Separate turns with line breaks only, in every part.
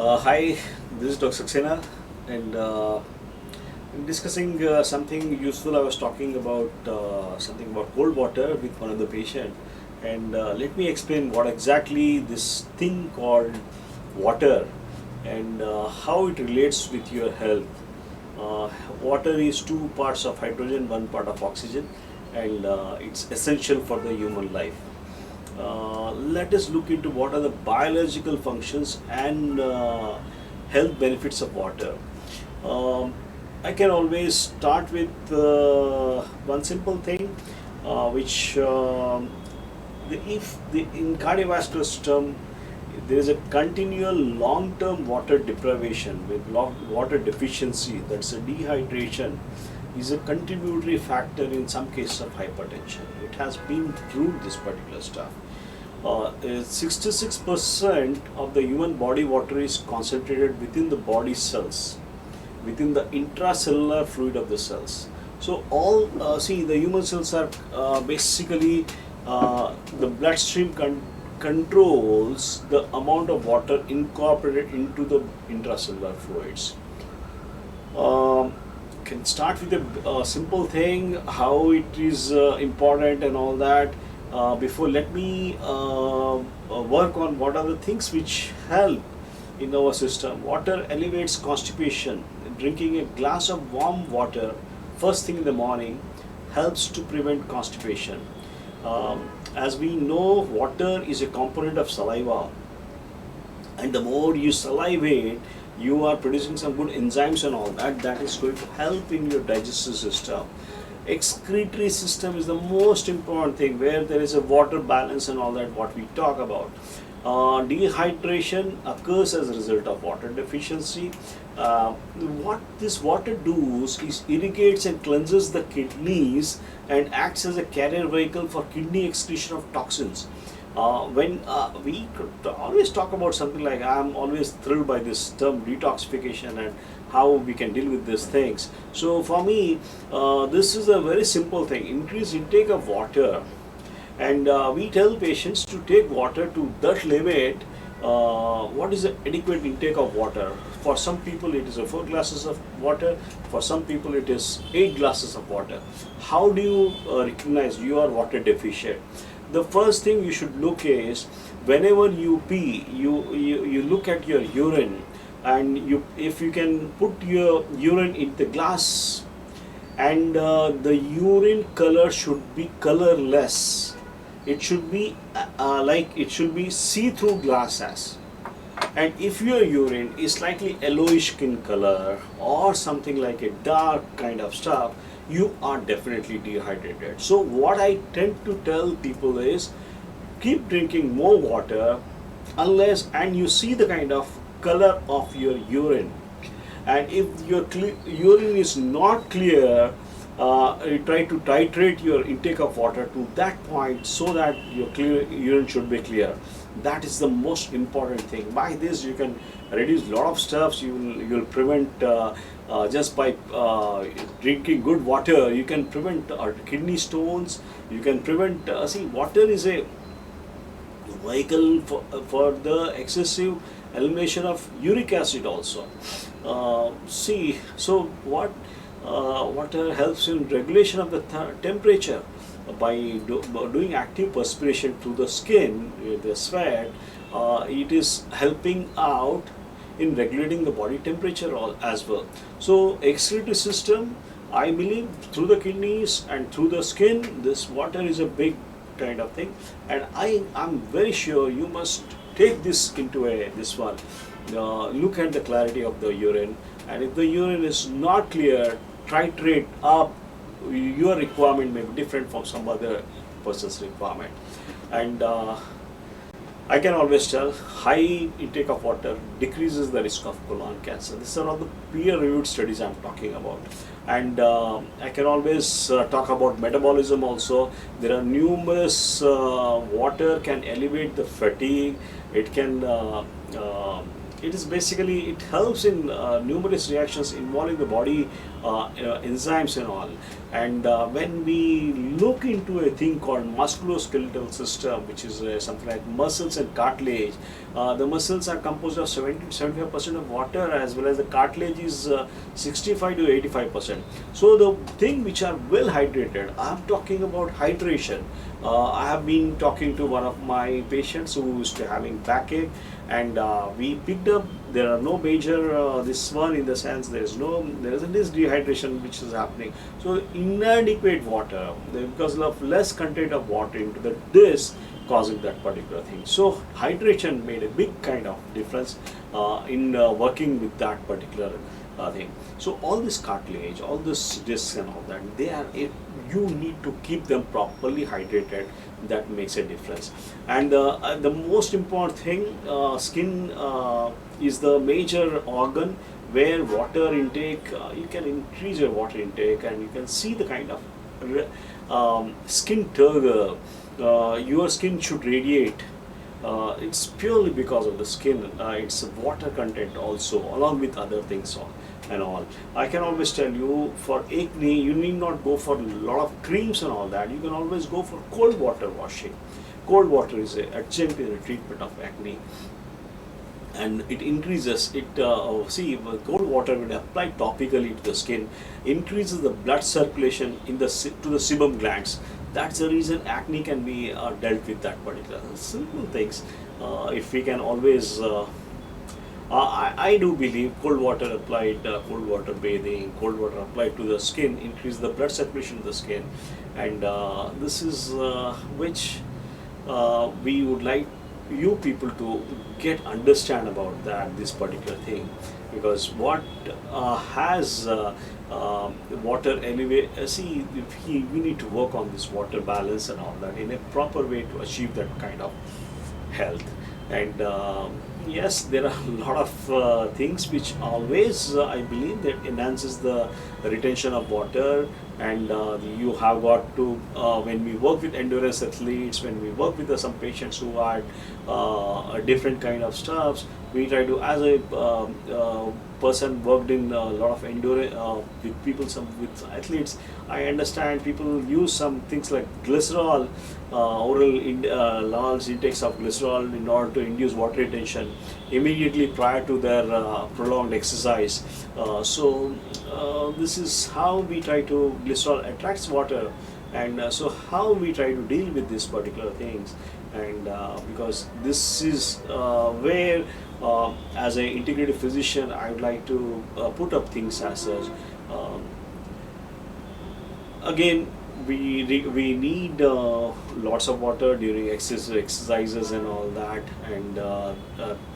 Hi, this is Dr. Saxena, and in discussing something useful. I was talking about something about cold water with one of the patient, and let me explain what exactly this thing called water and how it relates with your health. Uh, Water is two parts of hydrogen, one part of oxygen, and it's essential for the human life. Let us look into what are the biological functions and health benefits of water. Um, I can always start with one simple thing, which if the in cardiovascular system there is a continual long-term water deprivation with water deficiency, that's a dehydration, is a contributory factor in some cases of hypertension. It has been proved, this particular stuff. 66% of the human body water is concentrated within the body cells, within the intracellular fluid of the cells. So all see the human cells are basically the bloodstream controls the amount of water incorporated into the intracellular fluids. Um, can start with a simple thing, how it is important and all that. Before, let me work on what are the things which help in our system. Water elevates constipation. Drinking a glass of warm water first thing in the morning helps to prevent constipation. As we know, water is a component of saliva, and the more you salivate, you are producing some good enzymes and all that. That is going to help in your digestive system. Excretory system is the most important thing, where there is a water balance and all that what we talk about. Dehydration occurs as a result of water deficiency. What this water does is irrigates and cleanses the kidneys and acts as a carrier vehicle for kidney excretion of toxins. When we could always talk about something like, I'm always thrilled by this term detoxification and how we can deal with these things. So for me, this is a very simple thing: increase intake of water, and we tell patients to take water to that limit. What is the adequate intake of water? For some people it is 4 glasses of water, for some people it is 8 glasses of water. How do you recognize you are water deficient? The first thing you should look is, whenever you pee, you look at your urine, and if you can put your urine in the glass, and the urine color should be colorless. It should be it should be see-through glasses. And if your urine is slightly yellowish skin color or something like a dark kind of stuff, you are definitely dehydrated. So what I tend to tell people is, keep drinking more water, unless and you see the kind of color of your urine. And if your urine is not clear, you try to titrate your intake of water to that point, so that your urine should be clear. That is the most important thing. By this you can reduce a lot of stuffs. You will prevent just by drinking good water, you can prevent kidney stones. You can prevent see, water is a vehicle for the excessive elimination of uric acid also. See, so water helps in regulation of the temperature by doing active perspiration through the skin, the sweat. It is helping out in regulating the body temperature as well. So excretory system, I believe, through the kidneys and through the skin, this water is a big kind of thing, and I'm very sure you must take this into this one. Look at the clarity of the urine, and if the urine is not clear, titrate up. Your requirement may be different from some other person's requirement. And I can always tell, high intake of water decreases the risk of colon cancer. These are all the peer-reviewed studies I'm talking about. And I can always talk about metabolism also. There are numerous, water can elevate the fatigue. It can it is basically, it helps in numerous reactions involving the body enzymes and all. And when we look into a thing called musculoskeletal system, which is something like muscles and cartilage, the muscles are composed of 70 to 75% of water, as well as the cartilage is 65 to 85%. So the thing which are well hydrated, I'm talking about hydration. I have been talking to one of my patients who is having backache, and we picked up, there are no major this one, in the sense there isn't this dehydration which is happening. So inadequate water, because of less content of water into the disc, causing that particular thing. So hydration made a big kind of difference in working with that particular thing. So all this cartilage, all this discs and all that, they are, if you need to keep them properly hydrated, that makes a difference. And the most important thing, skin is the major organ where water intake, you can increase your water intake, and you can see the kind of skin turgor. Your skin should radiate. It's purely because of the skin. It's water content also, along with other things and all. I can always tell you, for acne, you need not go for a lot of creams and all that. You can always go for cold water washing. Cold water is a adjunct in the treatment of acne, and it increases it. See, cold water, when applied topically to the skin, increases the blood circulation in the to the sebum glands. That's the reason acne can be dealt with, that particular simple things. If we can always I do believe cold water applied, cold water bathing, cold water applied to the skin increase the blood circulation to the skin, and this is which we would like you people to get understand about that, this particular thing, because what has water elevate, see, we need to work on this water balance and all that in a proper way to achieve that kind of health. And yes, there are a lot of things which always I believe that enhances the retention of water. And you have got to, when we work with endurance athletes, when we work with some patients who are a different kind of stuffs, we try to, as a person worked in a lot of endurance with people, some with athletes, I understand people use some things like glycerol, large intakes of glycerol in order to induce water retention immediately prior to their prolonged exercise. So this is how we try to, glycerol attracts water, and so how we try to deal with these particular things. And because this is where as an integrative physician I would like to put up things as such. Again, we need lots of water during exercises and all that, and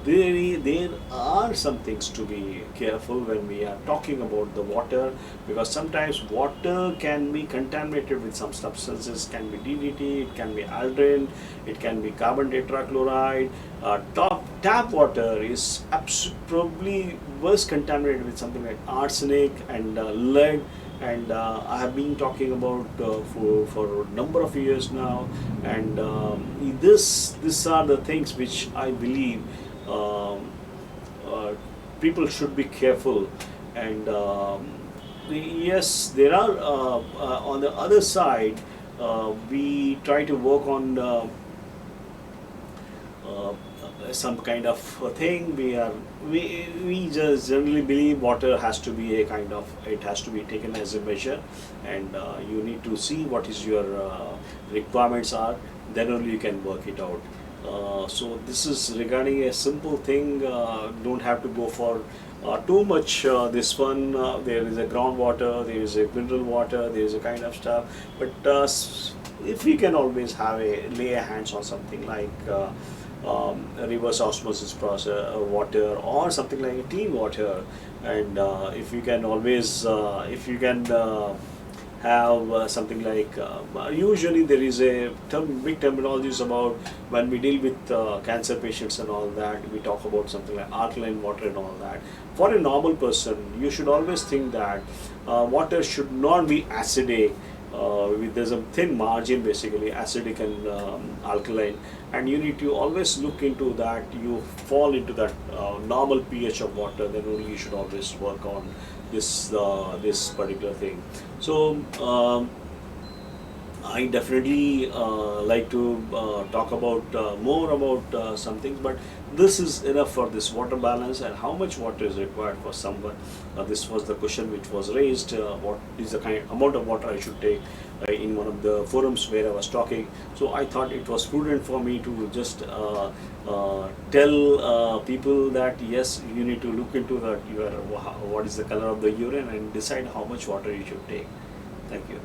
there are some things to be careful when we are talking about the water, because sometimes water can be contaminated with some substances, can be DDT, it can be aldrin, it can be carbon tetrachloride. Tap water is probably worse contaminated with something like arsenic and lead. And I have been talking about for a number of years now, and these are the things which I believe people should be careful. And yes, there are on the other side, we try to work on some kind of thing. We just generally believe water has to be a kind of, it has to be taken as a measure, and you need to see what is your requirements are, then only you can work it out. So this is regarding a simple thing. Don't have to go for too much this one. There is a groundwater, there is a mineral water, there is a kind of stuff, but if we can always have lay a hands on something like reverse osmosis process water, or something like a clean water, and if you can always if you can have something like usually there is a big terminologies about when we deal with cancer patients and all that, we talk about something like alkaline water and all that. For a normal person, you should always think that water should not be acidic, there's a thin margin, basically acidic and alkaline, and you need to always look into that. You fall into that normal pH of water, then only you should always work on this particular thing. So I definitely like to talk about more about some things, but this is enough for this water balance and how much water is required for someone. This was the question which was raised. What is the kind amount of water I should take in one of the forums where I was talking? So I thought it was prudent for me to just tell people that yes, you need to look into that what is the color of the urine and decide how much water you should take. Thank you.